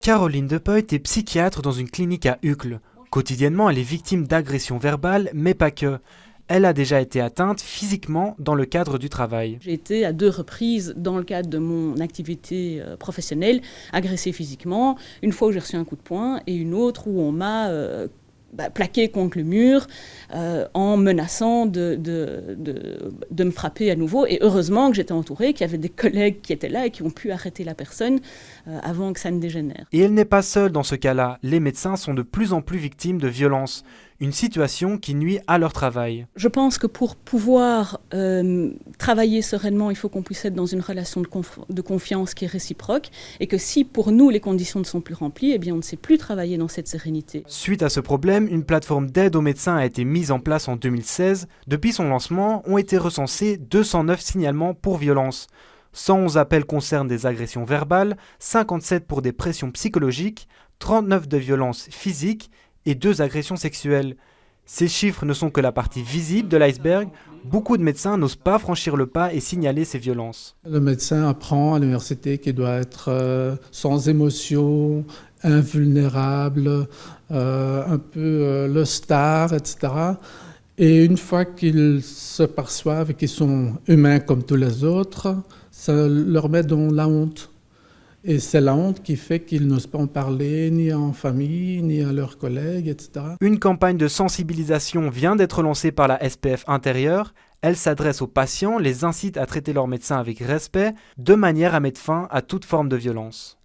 Caroline Depeut est psychiatre dans une clinique à Uccle. Quotidiennement, elle est victime d'agressions verbales, mais pas que. Elle a déjà été atteinte physiquement dans le cadre du travail. J'ai été à 2 reprises, dans le cadre de mon activité professionnelle, agressée physiquement. Une fois où j'ai reçu un coup de poing et une autre où on m'a plaqué contre le mur en menaçant de me frapper à nouveau. Et heureusement que j'étais entourée, qu'il y avait des collègues qui étaient là et qui ont pu arrêter la personne avant que ça ne dégénère. Et elle n'est pas seule dans ce cas-là. Les médecins sont de plus en plus victimes de violences. Une situation qui nuit à leur travail. Je pense que pour pouvoir travailler sereinement, il faut qu'on puisse être dans une relation de confiance qui est réciproque et que si pour nous les conditions ne sont plus remplies, eh bien on ne sait plus travailler dans cette sérénité. Suite à ce problème, une plateforme d'aide aux médecins a été mise en place en 2016. Depuis son lancement, ont été recensés 209 signalements pour violence. 111 appels concernent des agressions verbales, 57 pour des pressions psychologiques, 39 de violences physiques et 2 agressions sexuelles. Ces chiffres ne sont que la partie visible de l'iceberg. Beaucoup de médecins n'osent pas franchir le pas et signaler ces violences. Le médecin apprend à l'université qu'il doit être sans émotion, invulnérable, un peu le star, etc. Et une fois qu'ils se perçoivent qu'ils sont humains comme tous les autres, ça leur met dans la honte. Et c'est la honte qui fait qu'ils n'osent pas en parler, ni en famille, ni à leurs collègues, etc. Une campagne de sensibilisation vient d'être lancée par la SPF Intérieur. Elle s'adresse aux patients, les incite à traiter leurs médecins avec respect, de manière à mettre fin à toute forme de violence.